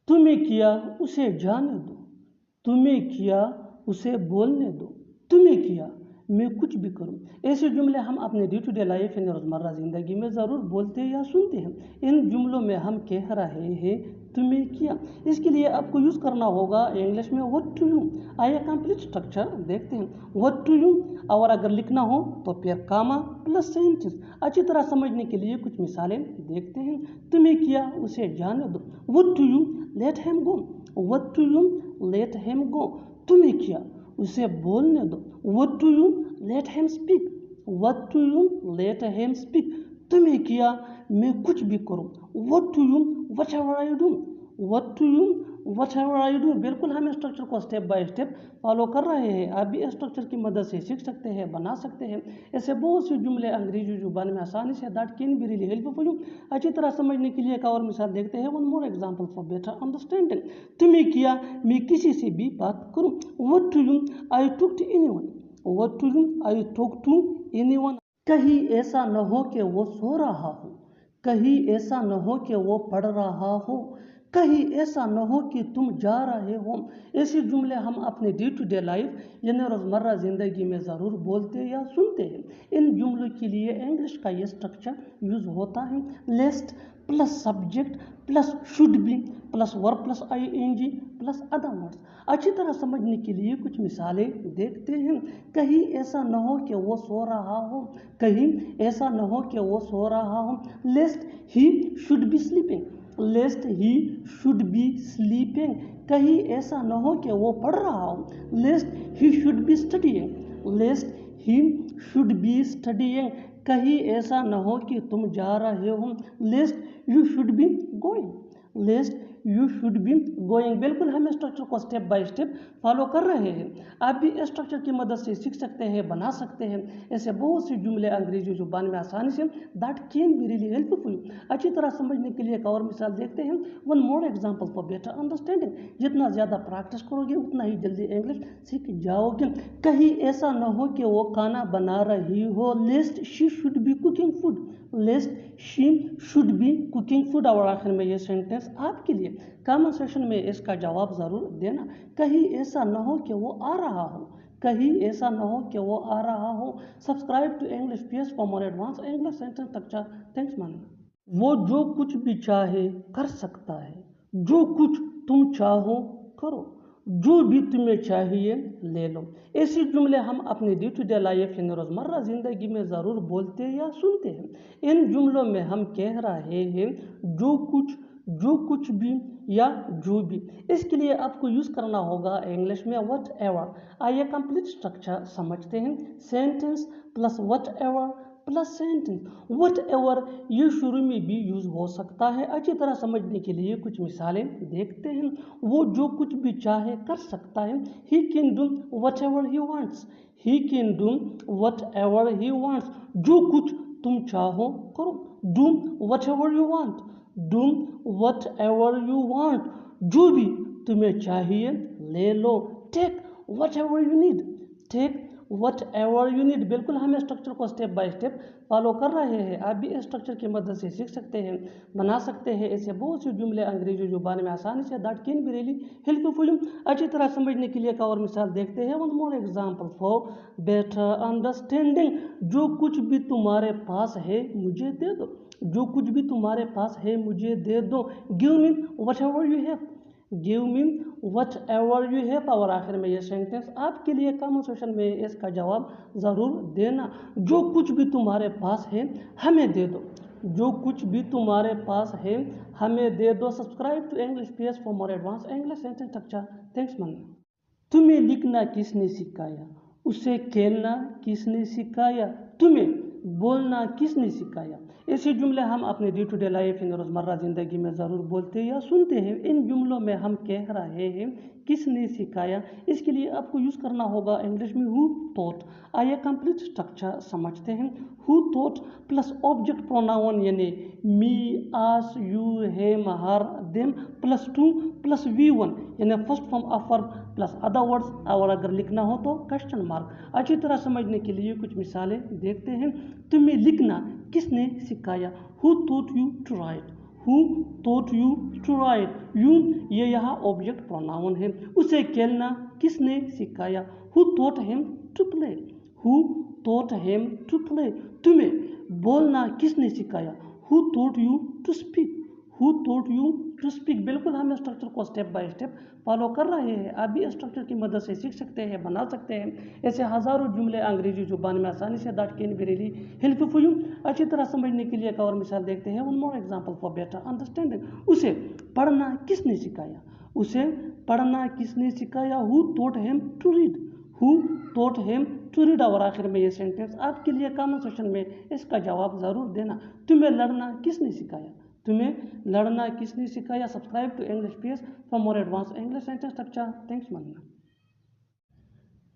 तुम्हें किया उसे जाने दो, तुम्हें किया उसे बोलने दो, तुम्हें किया मैं कुछ भी करूं। ऐसे जुमले हम अपने डे टू डे लाइफ यानी रोज़मर्रा ज़िंदगी में ज़रूर बोलते या सुनते हैं। इन जुमलों में हम कह रहे हैं तुम्हें किया, इसके लिए आपको यूज़ करना होगा इंग्लिश में व्हाट टू यू। आइए कंप्लीट स्ट्रक्चर देखते हैं। व्हाट टू यू, और अगर लिखना हो तो फिर कामा प्लस सेंटेंस। अच्छी तरह समझने के लिए कुछ मिसालें देखते हैं। तुम्हें किया उसे जाने दो, what to you let him go, what to you let him go. तुम्हें किया उसे बोलने दो, what to you let him speak, what to you let him speak. तुम्हें किया मैं कुछ भी करूं, what to you whatever I do, what to you whatever I do. बिल्कुल हम स्ट्रक्चर को स्टेप बाय स्टेप फॉलो कर रहे हैं। आप भी स्ट्रक्चर की मदद से सीख सकते हैं, बना सकते हैं। ऐसे बहुत से जुमले अंग्रेजी जुबान में आसानी say that can be really helpful you. अच्छी तरह समझने के लिए एक और मिसाल देखते हैं। One more example for better understanding. तुम्हें किया मैं किसी से भी बात करूं, what to you I talk to anyone, what to you I talk to anyone. कहीं ऐसा न हो कि वो सो रहा हो, कहीं ऐसा न हो कि वो पढ़ रहा हो, कहीं ऐसा न हो कि तुम जा रहे हो। ऐसे जुमले हम अपने डे टू डे लाइफ यानी रोज़मर्रा ज़िंदगी में ज़रूर बोलते या सुनते हैं। इन जुमलों के लिए इंग्लिश का ये स्ट्रक्चर यूज़ होता है। Lest plus subject plus should be plus verb plus ING plus other words. अच्छी तरह समझने के लिए कुछ मिसालें देखते हैं। कहीं ऐसा न हो कि वो सो रहा हो, कहीं ऐसा न हो कि वो सो रहा हो। Lest he should be sleeping, lest he should be sleeping. कहीं ऐसा न हो कि वो पढ़ रहा हो, lest he should be studying, lest he should be studying. कहीं ऐसा न हो कि तुम जा रहे हो, lest you should be going, lest you should be going. बिल्कुल हम स्ट्रक्चर को स्टेप बाय स्टेप फॉलो कर रहे हैं। आप भी स्ट्रक्चर की मदद से सीख सकते हैं, बना सकते हैं। ऐसे बहुत से जुमले अंग्रेजी जुबान में आसानी say that can be really helpful. अच्छी तरह समझने के लिए एक और मिसाल देखते हैं। One more example for better understanding. जितना ज़्यादा प्रैक्टिस करोगे उतना ही जल्दी इंग्लिश सीख जाओगे। कहीं ऐसा न हो कि वो खाना बना रही हो, lest she should be cooking food, lest she should be cooking food. और आखिर में ये सेंटेंस आपके लिए, कमेंट सेक्शन में इसका जवाब ज़रूर देना। कहीं ऐसा न हो कि वो आ रहा हो, कहीं ऐसा न हो कि वो आ रहा हो। Subscribe to English PS for more advance English sentence structure. Thanks man. वो जो कुछ भी चाहे कर सकता है, जो कुछ तुम चाहो करो, जो भी तुम्हें चाहिए ले लो। ऐसे जुमले हम अपने डे टू डे लाइफ यानी रोज़मर्रा ज़िंदगी में ज़रूर बोलते या सुनते हैं। इन जुमलों में हम कह रहे हैं जो कुछ भी या जो भी। इसके लिए आपको यूज़ करना होगा इंग्लिश में वट एवर। आइए कंप्लीट स्ट्रक्चर समझते हैं। Sentence plus what ever plus sentence. What ever ये शुरू में भी यूज़ हो सकता है। अच्छी तरह समझने के लिए कुछ मिसालें देखते हैं। वो जो कुछ भी चाहे कर सकता है। He can do whatever he wants, he can do whatever he wants. जो कुछ तुम चाहो करो, do whatever you want, do whatever you want. जो भी तुम्हें चाहिए ले लो। Take whatever you need, take whatever you need. बिल्कुल हम स्ट्रक्चर को स्टेप बाय स्टेप फॉलो कर रहे हैं। आप भी स्ट्रक्चर की मदद से सीख सकते हैं, बना सकते हैं। ऐसे बहुत से जुमले अंग्रेजी जुबान में आसानी say that can be really helpful. अच्छी तरह समझने के लिए एक और मिसाल देखते हैं। One more example for better understanding. जो कुछ भी तुम्हारे पास है मुझे दे दो, जो कुछ भी तुम्हारे पास है मुझे दे दो। Give me what ever you have, give me what ever you have. और आखिर में ये सेंटेंस आपके लिए, कमेंट सेक्शन में इसका जवाब ज़रूर देना। जो कुछ भी तुम्हारे पास है हमें दे दो, जो कुछ भी तुम्हारे पास है हमें दे दो। Subscribe to English PS for more advance English sentence structure. Thanks man. तुम्हें लिखना किसने सिखाया, उसे खेलना किसने सिखाया, तुम्हें बोलना किसने सिखाया। ऐसे जुमले हम अपने डे टू डे लाइफ इन रोज़मर्रा ज़िंदगी में ज़रूर बोलते या सुनते हैं। इन जुमलों में हम कह रहे हैं किसने सिखाया। इसके लिए आपको यूज़ करना होगा इंग्लिश में हु टॉट। आइए कंप्लीट स्ट्रक्चर समझते हैं। Who taught plus object pronoun यानी me, us, you, him, her, them plus to plus V one यानी first form of verb plus other words. और अगर लिखना हो तो क्वेश्चन मार्क। अच्छी तरह समझने के लिए कुछ मिसालें देखते हैं। तुम्हें लिखना किसने सिखाया, who taught you to write, who taught you to write. You ये यहाँ ऑब्जेक्ट प्रोनाउन है। उसे खेलना किसने सिखाया? Who taught him to play. Who taught him to play. तुम्हें बोलना किसने सिखाया? Who taught you to speak. Who taught you to speak. बिल्कुल हम स्ट्रक्चर को स्टेप बाय स्टेप फॉलो कर रहे हैं। आप भी स्ट्रक्चर की मदद से सीख सकते हैं, बना सकते हैं ऐसे हज़ारों जुमले अंग्रेजी जुबान में आसानी से। That can be really helpful for you. अच्छी तरह समझने के लिए एक और मिसाल देखते हैं। One more example for better understanding. उसे पढ़ना किसने सिखाया? उसे पढ़ना किसने सिखाया? Who taught him to read. Who taught him to read. और आखिर में ये सेंटेंस आपके लिए कमेंट सेक्शन में इसका जवाब ज़रूर देना। तुम्हें लड़ना किसने सिखाया? तुम्हें लड़ना किसने सिखाया? Subscribe to English PS for more advance English sentence structure. Thanks मानना।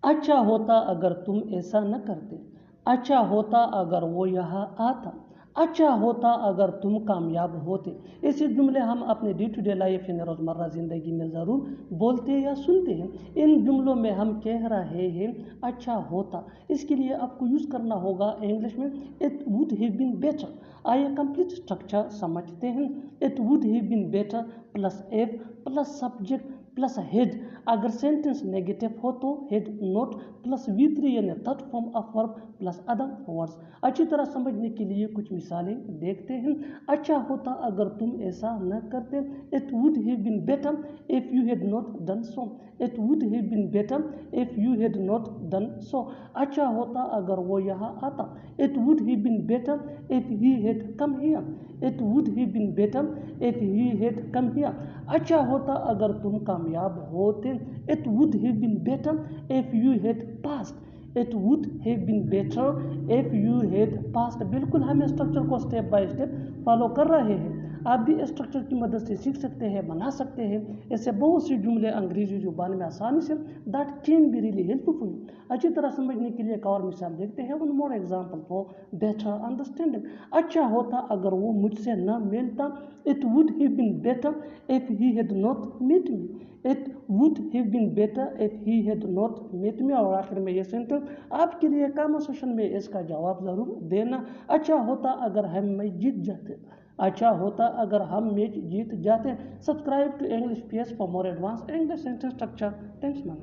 अच्छा होता अगर तुम ऐसा न करते। अच्छा होता अगर वो यहाँ आता। अच्छा होता अगर तुम कामयाब होते। ऐसे जुमले हम अपने डे टू डे लाइफ यानी रोज़मर्रा ज़िंदगी में ज़रूर बोलते या सुनते हैं। इन जुमलों में हम कह रहे हैं अच्छा होता। इसके लिए आपको यूज़ करना होगा इंग्लिश में it would have been better. आइए कंप्लीट स्ट्रक्चर समझते हैं। It would have been better plus if plus subject plus had. अगर सेंटेंस नेगेटिव हो तो हेड नोट प्लस V3 यानी third form of verb plus other words. अच्छी तरह समझने के लिए कुछ मिसालें देखते हैं। अच्छा होता अगर तुम ऐसा न करते। It would have been better if you had not done so. It would have been better if you had not done so. अच्छा होता अगर वो यहाँ आता। It would have been better if he had come here. It would have been better if he had come here. अच्छा होता अगर तुम कामयाब होते। It would have been better if you had passed. It would have been better if you had passed. बिल्कुल हम structure को step by step follow कर रहे हैं। आप भी स्ट्रक्चर की मदद से सीख सकते हैं, बना सकते हैं ऐसे बहुत से जुमले अंग्रेजी जुबान में आसानी से। That can be really helpful. अच्छी तरह समझने के लिए एक और मिसाल देखते हैं। One more example for better understanding. अच्छा होता अगर वो मुझसे न मिलता। It would have been better if he had not met me. It would have been better if he had not met me. और आखिर में ये सेंटेंस आपके लिए कमेंट सेक्शन में इसका जवाब ज़रूर देना। अच्छा होता अगर हम मैच जीत जाते। अच्छा होता अगर हम मैच जीत जाते। Subscribe to English PS for more advance English sentence structure. Thanks ma'am.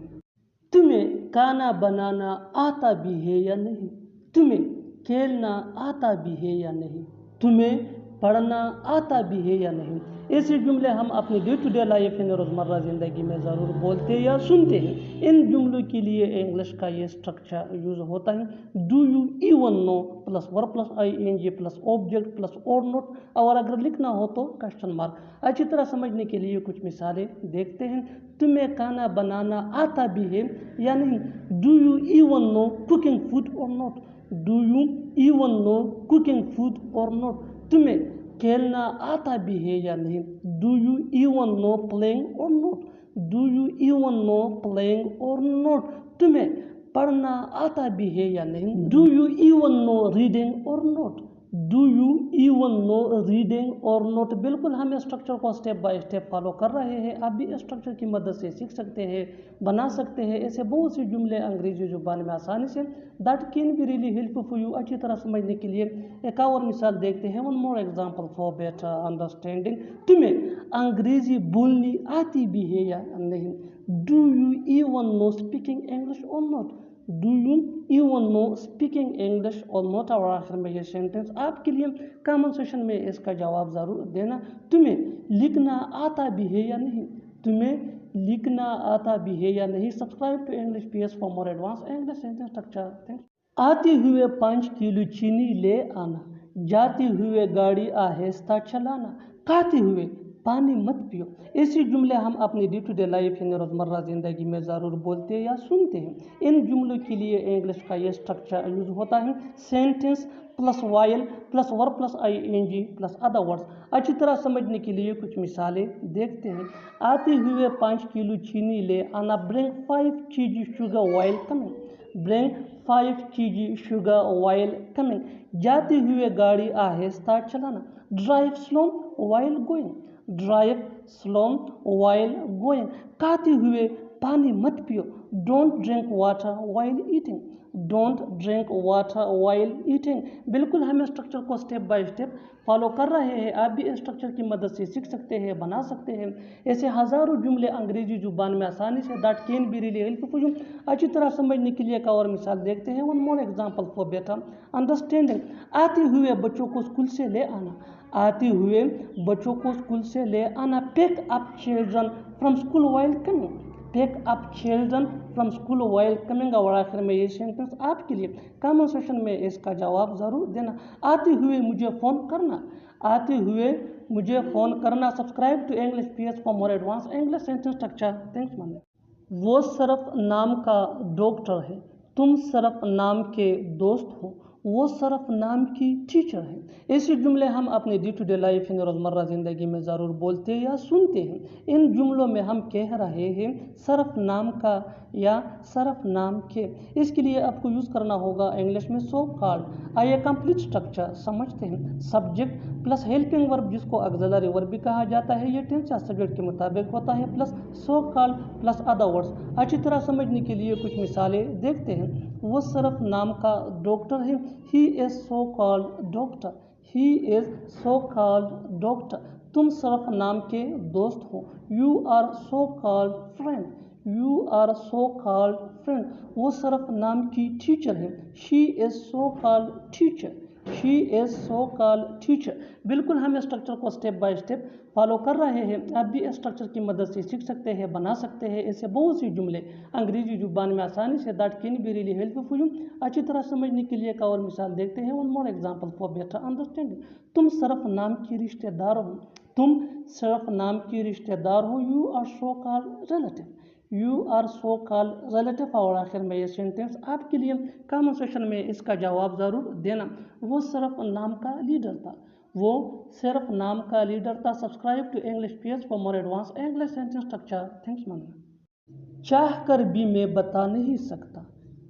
तुम्हें खाना बनाना आता भी है या नहीं? तुम्हें खेलना आता भी है या नहीं? तुम्हें पढ़ना आता भी है या नहीं? ऐसे जुमले हम अपने डे टू डे लाइफ यानी रोज़मर्रा ज़िंदगी में ज़रूर बोलते या सुनते हैं। इन जुमलों के लिए इंग्लिश का ये स्ट्रक्चर यूज़ होता है। Do you even no plus verb plus ING plus object plus और नोट। और अगर लिखना हो तो क्वेश्चन मार्क। अच्छी तरह समझने के लिए कुछ मिसालें देखते हैं। तुम्हें खाना बनाना आता भी है या नहीं? Do you even know cooking food or not. Do you even know cooking food or not. तुम्हें खेलना आता भी है या नहीं? Do you even know playing or not. Do you even know playing or not. तुम्हें पढ़ना आता भी है या नहीं? Do you even know reading or not. Do you even know reading or not. बिल्कुल हम स्ट्रक्चर को स्टेप बाय स्टेप फॉलो कर रहे हैं। आप भी स्ट्रक्चर की मदद से सीख सकते हैं, बना सकते हैं ऐसे बहुत से जुमले अंग्रेजी जुबान में आसानी से। That can be really helpful for you. अच्छी तरह समझने के लिए एक और मिसाल देखते हैं। One more example for better understanding. तुम्हें अंग्रेजी बोलनी आती भी है या नहीं? Do you even know speaking English or not. Do you even know speaking English or not. और आखिर में ये सेंटेंस आपके लिए कमेंट सेक्शन में इसका जवाब ज़रूर देना। तुम्हें लिखना आता भी है या नहीं? तुम्हें लिखना आता भी है या नहीं? Subscribe to English PS for more advance English sentence structure. Thanks. आते हुए 5 किलो चीनी ले आना। जाते हुए गाड़ी आहिस्ता चलाना। खाते हुए पानी मत पियो। ऐसे जुमले हम अपनी डे टू डे लाइफ यानी रोज़मर्रा ज़िंदगी में ज़रूर बोलते या सुनते हैं। इन जुमलों के लिए इंग्लिश का ये स्ट्रक्चर यूज़ होता है। Sentence plus while plus verb plus ING plus other words. अच्छी तरह समझने के लिए कुछ मिसालें देखते हैं। आते हुए 5 किलो चीनी ले आना। Bring 5 kg sugar while coming. Bring 5 kg sugar while coming. जाते हुए गाड़ी आहिस्ता चलाना। Drive slow while going. Drive slow while going. खाते हुए पानी मत पियो। Don't drink water while eating. Don't drink water while eating. बिल्कुल हम स्ट्रक्चर को स्टेप बाय स्टेप फॉलो कर रहे हैं। आप भी स्ट्रक्चर की मदद से सीख सकते हैं, बना सकते हैं। ऐसे हज़ारों जुमले अंग्रेजी जुबान में आसानी say that can be really helpful अच्छी तरह समझने के लिए एक और मिसाल देखते हैं। One more example for better understanding. आते हुए बच्चों को स्कूल से ले आना, आते हुए बच्चों को स्कूल से ले आना। Pick up children from school while coming, pick up children from school while coming. और आखिर में ये सेंटेंस आपके लिए, कमेंट सेक्शन में इसका जवाब ज़रूर देना। आते हुए मुझे फ़ोन करना, आते हुए मुझे फ़ोन करना। Subscribe to English PS for more advance English sentence structure. Thanks man. वो सिर्फ नाम का डॉक्टर है, तुम सिर्फ नाम के दोस्त हो। वो सिर्फ नाम की टीचर है। ऐसे जुमले हम अपने डे टू डे लाइफ यानी रोज़मर्रा ज़िंदगी में ज़रूर बोलते या सुनते हैं। इन जुमलों में हम कह रहे हैं सिर्फ नाम का या सिर्फ नाम के। इसके लिए आपको यूज़ करना होगा इंग्लिश में सो कॉल्ड। आइए कंप्लीट स्ट्रक्चर समझते हैं। सब्जेक्ट प्लस हेल्पिंग वर्ब जिसको ऑक्सिलरी वर्ब भी कहा जाता है, ये टेंस या सब्जेक्ट के मुताबिक होता है, plus so called plus other words. अच्छी तरह समझने के लिए कुछ मिसालें देखते हैं। वो सिर्फ नाम का डॉक्टर है, he is so called doctor, he is so called doctor. तुम सिर्फ नाम के दोस्त हो, you are so called friend, you are so called friend. वो सिर्फ नाम की टीचर है, she is so called teacher, she is so called teacher. बिल्कुल हम स्ट्रक्चर को स्टेप बाय स्टेप फॉलो कर रहे हैं। आप भी स्ट्रक्चर की मदद से सीख सकते हैं, बना सकते हैं। ऐसे बहुत सी जुमले अंग्रेजी जुबान में आसानी say that can be really helpful अच्छी तरह समझने के लिए एक और मिसाल देखते हैं। One more example for better understanding. तुम सिर्फ नाम की रिश्तेदार हो, तुम सिर्फ नाम की रिश्तेदार हो। You are so called relative, you are so called relative. और आखिर में ये सेंटेंस आपके लिए, कमेंट सेक्शन में इसका जवाब ज़रूर देना। वो सिर्फ नाम का लीडर था, वो सिर्फ नाम का लीडर था। Subscribe to English PS for more advance English sentence structure. Thanks man. चाह कर भी मैं बता नहीं सकता,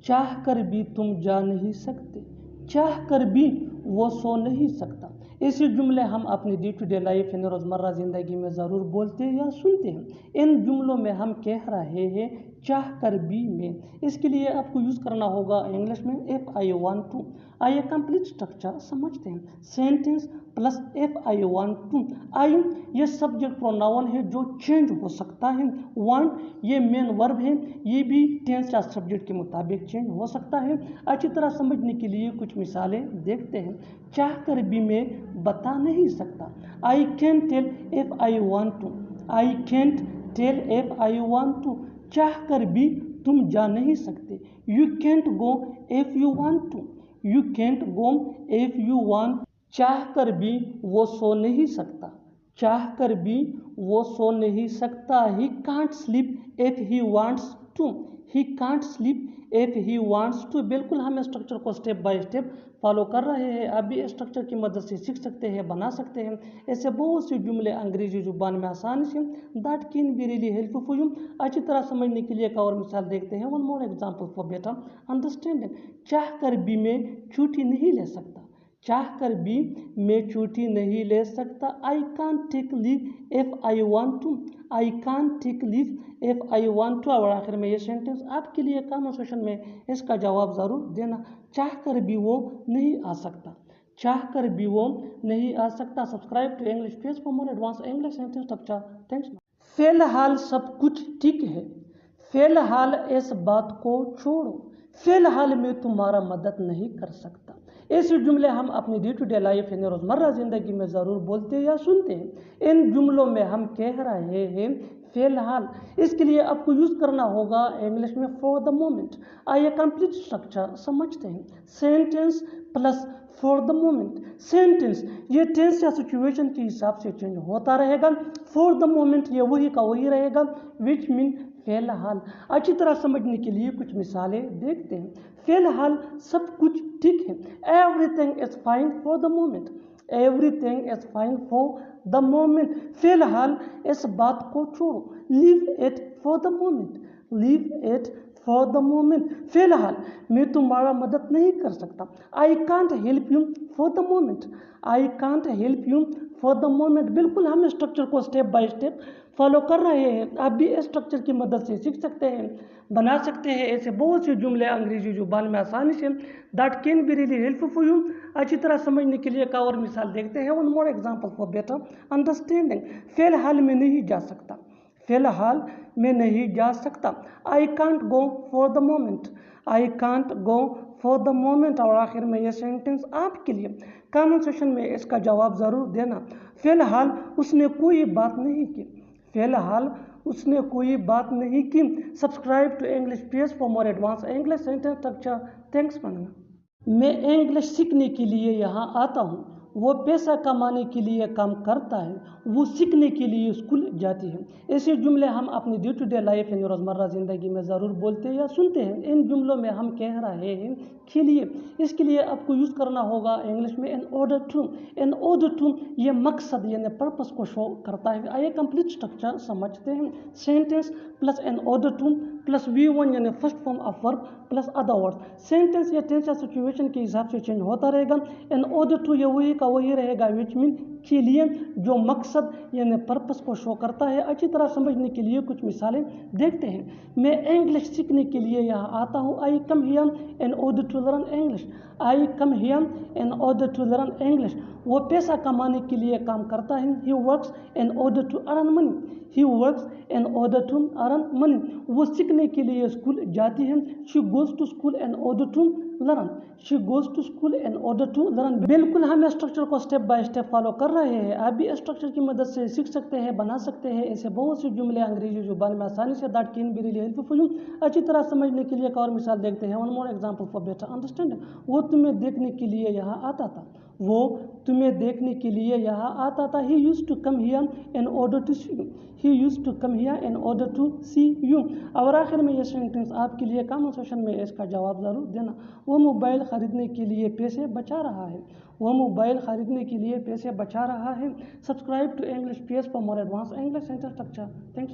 चाह कर भी तुम जा नहीं सकते, चाह कर भी वो सो नहीं सकता। ऐसे जुमले हम अपनी डे टू डे लाइफ यानी रोज़मर्रा ज़िंदगी में ज़रूर बोलते या सुनते हैं। इन जुमलों में हम कह रहे हैं चाह कर भी में। इसके लिए आपको यूज़ करना होगा इंग्लिश में इफ़ आई वांट टू। आइए कंप्लीट स्ट्रक्चर समझते हैं। Sentence plus if I want to. I ये सब्जेक्ट प्रोनाउन है जो चेंज हो सकता है। वांट ये मेन वर्ब है, ये भी टेंस या सब्जेक्ट के मुताबिक चेंज हो सकता है। अच्छी तरह समझने के लिए कुछ मिसालें देखते हैं। चाह कर भी मैं बता नहीं सकता, I can tell if I want to, I can't tell if I want to. चाह कर भी तुम जा नहीं सकते, you can't go if you want to, you can't go if you want. चाह कर भी वो सो नहीं सकता, चाह कर भी वो सो नहीं सकता। He can't sleep if he wants to, he can't sleep if he wants to. बिल्कुल हम स्ट्रक्चर को स्टेप बाय स्टेप फॉलो कर रहे हैं। आप भी स्ट्रक्चर की मदद से सीख सकते हैं, बना सकते हैं। ऐसे बहुत से जुमले अंग्रेजी जुबान में आसानी say that can be really helpful अच्छी तरह समझने के लिए एक और मिसाल देखते हैं। One more example for better understanding. चाह कर भी मैं छुट्टी नहीं ले सकता, चाह कर भी मैं छुट्टी नहीं ले सकता। I can't take leave if I want to, I can't take leave if I want to. और आखिर में ये सेंटेंस आपके लिए कमेंट सेक्शन में इसका जवाब ज़रूर देना। चाह कर भी वो नहीं आ सकता, चाह कर भी वो नहीं आ सकता। Subscribe to English page for more advance English sentence structure. Thanks. फिलहाल सब कुछ ठीक है, फिलहाल इस बात को छोड़ो, फिलहाल मैं तुम्हारा मदद नहीं कर सकता। ऐसे जुमले हम अपनी डे टू डे लाइफ यानी रोज़मर्रा ज़िंदगी में ज़रूर बोलते या सुनते हैं। इन जुमलों में हम कह रहे हैं फिलहाल। इसके लिए आपको यूज़ करना होगा इंग्लिश में फॉर द मोमेंट। आइए कंप्लीट स्ट्रक्चर समझते हैं। Sentence plus for the moment. Sentence ये टेंस या सिचुएशन के हिसाब से चेंज होता रहेगा। फॉर द मोमेंट ये वही का वही रहेगा, विच मीन फिलहाल। अच्छी तरह समझने के लिए कुछ मिसालें देखते हैं। फिलहाल सब कुछ ठीक है, everything is fine for the moment, everything is fine for the moment. फिलहाल इस बात को छोड़ो, leave it for the moment, leave it for the moment, फिलहाल मैं तुम्हारा मदद नहीं कर सकता। I can't help you for the moment, I can't help you for the moment. बिल्कुल हम स्ट्रक्चर को स्टेप बाय स्टेप फॉलो कर रहे हैं। आप भी इस स्ट्रक्चर की मदद से सीख सकते हैं, बना सकते हैं ऐसे बहुत से जुमले अंग्रेजी जुबान में आसानी से, that can be really helpful for you. अच्छी तरह समझने के लिए एक और मिसाल देखते हैं। One more example for better understanding. फिलहाल मैं नहीं जा सकता, फिलहाल मैं नहीं जा सकता। I can't go for the moment, I can't go for the moment. और आखिर में ये सेंटेंस आपके लिए, कमेंट सेक्शन में इसका जवाब ज़रूर देना। फिलहाल उसने कोई बात नहीं की, फिलहाल उसने कोई बात नहीं की। Subscribe to English page for more advance English sentence structure. Thanks बनना। मैं इंग्लिश सीखने के लिए यहाँ आता हूँ, वो पैसा कमाने के लिए काम करता है, वो सीखने के लिए स्कूल जाती है। ऐसे जुमले हम अपनी डे टू डे लाइफ यानी रोज़मर्रा ज़िंदगी में ज़रूर बोलते हैं या सुनते हैं। इन जुमलों में हम कह रहे हैं खेलिए, इसके लिए आपको यूज़ करना होगा इंग्लिश में in order to. In order to ये मकसद यानी पर्पस को शो करता है। आइए कंप्लीट स्ट्रक्चर समझते हैं। सेंटेंस प्लस इन ऑर्डर टू प्लस V1 यानी first form of verb plus other words. Sentence या टेंस या सिचुएशन के हिसाब से चेंज होता रहेगा। इन ऑर्डर टू ये वही का वही रहेगा, विच मीन के लिए, जो मकसद यानी पर्पस को शो करता है। अच्छी तरह समझने के लिए कुछ मिसालें देखते हैं। मैं इंग्लिश सीखने के लिए यहाँ आता हूँ। I come here in order to learn English, I come here in order to learn English. वो पैसा कमाने के लिए काम करता है। He works in order to earn money, he works in order to earn money. वो सीखने के लिए स्कूल जाती है। She goes to school in order to learn, she goes to school in order to learn. बिल्कुल हम structure को step by step follow कर रहे हैं। आप भी स्ट्रक्चर की मदद से सीख सकते हैं, बना सकते हैं ऐसे बहुत से जुमले अंग्रेजी जुबान में आसानी से, that can be really helpful for you. अच्छी तरह समझने के लिए एक और मिसाल देखते हैं। One more example for better understanding. वो तुम्हें देखने के लिए यहाँ आता था, वो तुम्हें देखने के लिए यहाँ आता था। He used to come here in order to see you, he used to come here in order to see you. और आखिर में ये सेंटेंस आपके लिए, कमेंट सेक्शन में इसका जवाब ज़रूर देना। वो मोबाइल ख़रीदने के लिए पैसे बचा रहा है, वो मोबाइल ख़रीदने के लिए पैसे बचा रहा है। Subscribe to English page for more advance English sentence structure. Thanks.